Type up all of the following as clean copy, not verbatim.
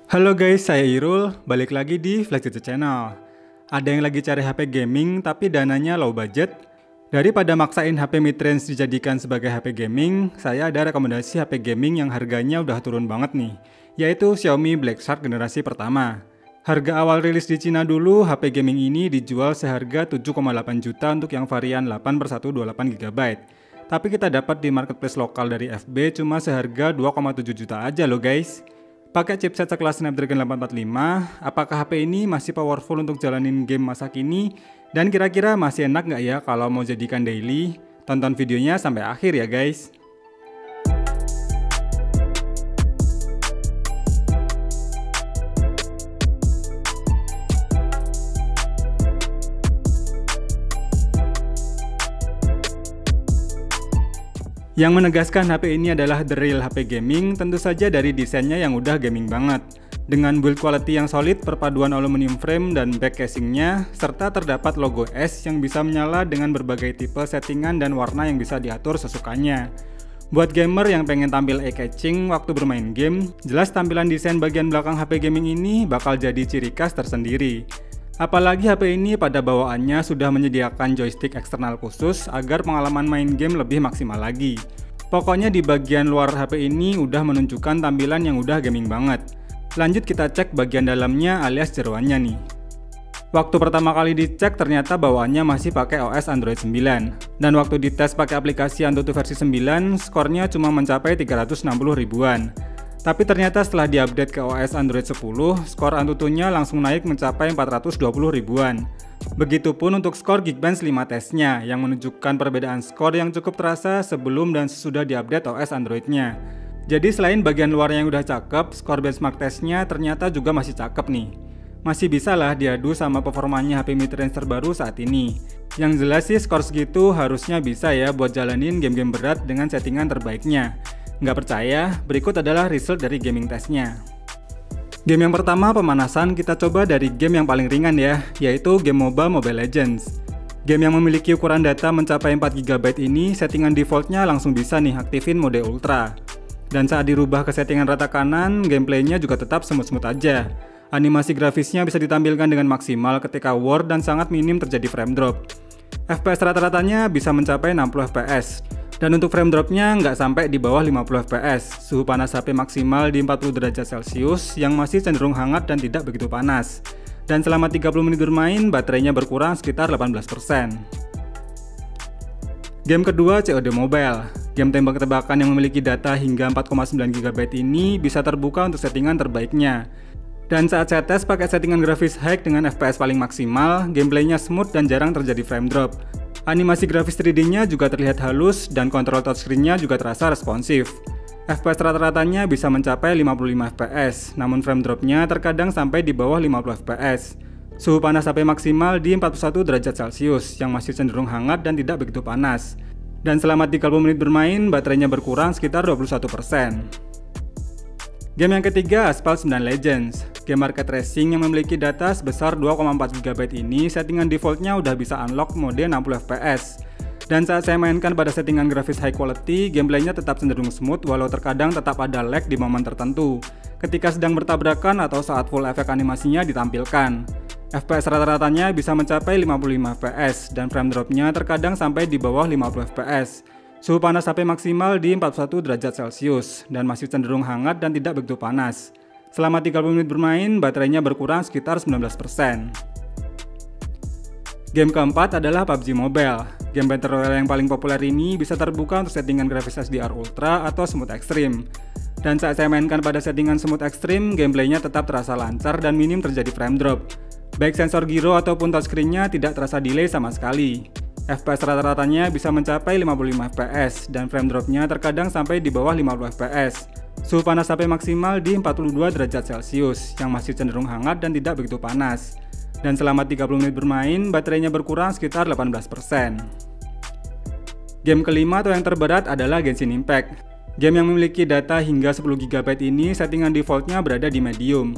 Halo guys, saya Irul, balik lagi di Flash Channel. Ada yang lagi cari HP gaming tapi dananya low budget? Daripada maksain HP mid-range dijadikan sebagai HP gaming, saya ada rekomendasi HP gaming yang harganya udah turun banget nih, yaitu Xiaomi Black Shark generasi pertama. Harga awal rilis di Cina dulu, HP gaming ini dijual seharga 7,8 juta untuk yang varian 8/128GB. Tapi kita dapat di marketplace lokal dari FB cuma seharga 2,7 juta aja loh guys. Pakai chipset sekelas Snapdragon 845, apakah HP ini masih powerful untuk jalanin game masa kini? Dan kira-kira masih enak nggak ya kalau mau jadikan daily? Tonton videonya sampai akhir ya guys. Yang menegaskan HP ini adalah the real HP gaming tentu saja dari desainnya yang udah gaming banget. Dengan build quality yang solid, perpaduan aluminium frame dan back casingnya, serta terdapat logo S yang bisa menyala dengan berbagai tipe settingan dan warna yang bisa diatur sesukanya. Buat gamer yang pengen tampil eye-catching waktu bermain game, jelas tampilan desain bagian belakang HP gaming ini bakal jadi ciri khas tersendiri. Apalagi HP ini pada bawaannya sudah menyediakan joystick eksternal khusus agar pengalaman main game lebih maksimal lagi. Pokoknya di bagian luar HP ini udah menunjukkan tampilan yang udah gaming banget. Lanjut kita cek bagian dalamnya alias jeroannya nih. Waktu pertama kali dicek ternyata bawaannya masih pakai OS Android 9. Dan waktu dites pakai aplikasi Antutu versi 9, skornya cuma mencapai 360 ribuan. Tapi ternyata setelah diupdate ke OS Android 10, skor Antutunya langsung naik mencapai 420 ribuan. Begitupun untuk skor Geekbench 5 tesnya yang menunjukkan perbedaan skor yang cukup terasa sebelum dan sesudah diupdate OS Androidnya. Jadi selain bagian luar yang udah cakep, skor benchmark tesnya ternyata juga masih cakep nih. Masih bisa lah diadu sama performanya HP mid-range terbaru saat ini. Yang jelas sih skor segitu harusnya bisa ya buat jalanin game-game berat dengan settingan terbaiknya. Nggak percaya? Berikut adalah result dari gaming testnya. Game yang pertama pemanasan kita coba dari game yang paling ringan ya, yaitu game MOBA Mobile Legends. Game yang memiliki ukuran data mencapai 4GB ini, settingan defaultnya langsung bisa nih aktifin mode ultra. Dan saat dirubah ke settingan rata kanan, gameplaynya juga tetap smooth-smooth aja. Animasi grafisnya bisa ditampilkan dengan maksimal ketika war dan sangat minim terjadi frame drop. FPS rata-ratanya bisa mencapai 60 fps. Dan untuk frame dropnya nggak sampai di bawah 50 fps. Suhu panas HP maksimal di 40 derajat Celcius yang masih cenderung hangat dan tidak begitu panas. Dan selama 30 menit bermain, baterainya berkurang sekitar 18%. Game kedua COD Mobile. Game tembak-tembakan yang memiliki data hingga 4,9GB ini bisa terbuka untuk settingan terbaiknya. Dan saat saya tes pakai settingan grafis high dengan FPS paling maksimal, gameplaynya smooth dan jarang terjadi frame drop. Animasi grafis 3D-nya juga terlihat halus dan kontrol touchscreen-nya juga terasa responsif. FPS rata-ratanya bisa mencapai 55 fps, namun frame drop-nya terkadang sampai di bawah 50 fps. Suhu panas HP maksimal di 41 derajat Celcius yang masih cenderung hangat dan tidak begitu panas. Dan selama 30 menit bermain, baterainya berkurang sekitar 21%. Game yang ketiga, Asphalt 9 Legends. Game arcade racing yang memiliki data sebesar 2,4GB ini, settingan defaultnya udah bisa unlock mode 60 fps. Dan saat saya mainkan pada settingan grafis high quality, gameplaynya tetap cenderung smooth walau terkadang tetap ada lag di momen tertentu, ketika sedang bertabrakan atau saat full efek animasinya ditampilkan. FPS rata-ratanya bisa mencapai 55 fps dan frame dropnya terkadang sampai di bawah 50 fps. Suhu panas HP maksimal di 41 derajat Celcius dan masih cenderung hangat dan tidak begitu panas. Selama 30 menit bermain, baterainya berkurang sekitar 19%. Game keempat adalah PUBG Mobile. Game Battle Royale yang paling populer ini bisa terbuka untuk settingan grafis HDR Ultra atau Smooth Extreme. Dan saat saya mainkan pada settingan Smooth Extreme, gameplaynya tetap terasa lancar dan minim terjadi frame drop. Baik sensor gyro ataupun touchscreen-nya tidak terasa delay sama sekali. FPS rata-ratanya bisa mencapai 55 fps dan frame drop-nya terkadang sampai di bawah 50 fps. Suhu panas HP maksimal di 42 derajat Celcius yang masih cenderung hangat dan tidak begitu panas. Dan selama 30 menit bermain, baterainya berkurang sekitar 18%. Game kelima atau yang terberat adalah Genshin Impact. Game yang memiliki data hingga 10GB ini settingan defaultnya berada di medium.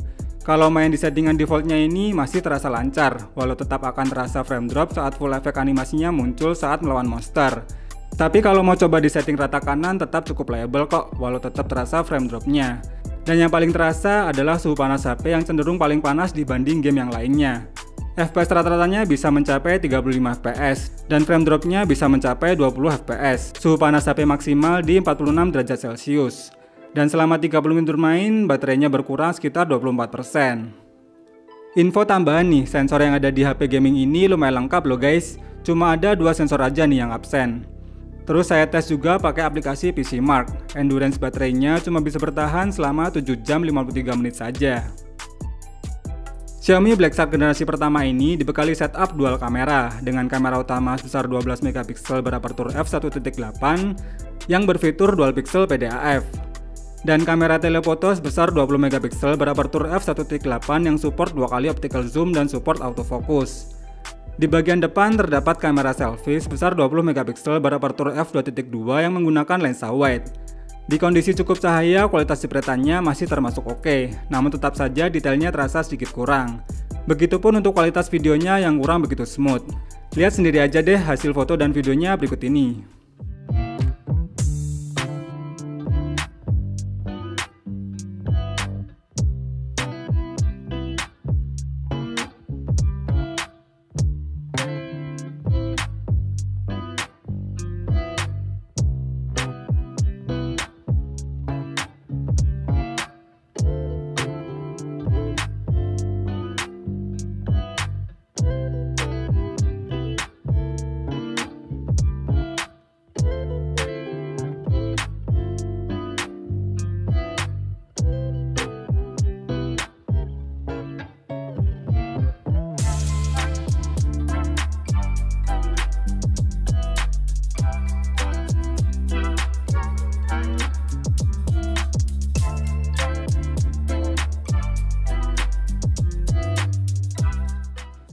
Kalau main di settingan defaultnya ini masih terasa lancar, walau tetap akan terasa frame drop saat full efek animasinya muncul saat melawan monster. Tapi kalau mau coba di setting rata kanan tetap cukup playable kok, walau tetap terasa frame dropnya. Dan yang paling terasa adalah suhu panas HP yang cenderung paling panas dibanding game yang lainnya. FPS rata-ratanya bisa mencapai 35 fps dan frame dropnya bisa mencapai 20 fps. Suhu panas HP maksimal di 46 derajat Celcius. Dan selama 30 menit bermain, baterainya berkurang sekitar 24%. Info tambahan nih, sensor yang ada di HP gaming ini lumayan lengkap loh guys. Cuma ada 2 sensor aja nih yang absen. Terus saya tes juga pakai aplikasi PCMark. Endurance baterainya cuma bisa bertahan selama 7 jam 53 menit saja. Xiaomi Black Shark generasi pertama ini dibekali setup dual kamera dengan kamera utama sebesar 12 megapiksel berapertur f1.8 yang berfitur dual pixel PDAF dan kamera telefoto sebesar 20 megapiksel berapertur f1.8 yang support 2 kali optical zoom dan support autofocus. Di bagian depan terdapat kamera selfie sebesar 20 megapiksel berapertur f2.2 yang menggunakan lensa wide. Di kondisi cukup cahaya, kualitas jepretannya masih termasuk oke, namun tetap saja detailnya terasa sedikit kurang. Begitupun untuk kualitas videonya yang kurang begitu smooth. Lihat sendiri aja deh hasil foto dan videonya berikut ini.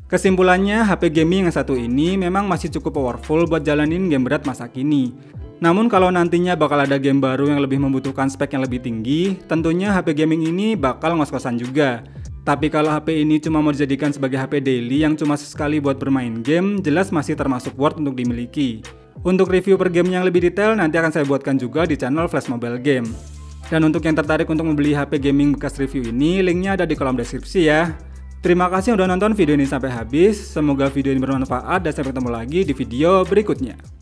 Kesimpulannya, HP gaming yang satu ini memang masih cukup powerful buat jalanin game berat masa kini. Namun kalau nantinya bakal ada game baru yang lebih membutuhkan spek yang lebih tinggi, tentunya HP gaming ini bakal ngos-ngosan juga. Tapi kalau HP ini cuma mau dijadikan sebagai HP daily yang cuma sesekali buat bermain game, jelas masih termasuk worth untuk dimiliki. Untuk review per game yang lebih detail nanti akan saya buatkan juga di channel Flash Mobile Game. Dan untuk yang tertarik untuk membeli HP gaming bekas review ini, linknya ada di kolom deskripsi ya. Terima kasih udah nonton video ini sampai habis, semoga video ini bermanfaat dan sampai ketemu lagi di video berikutnya.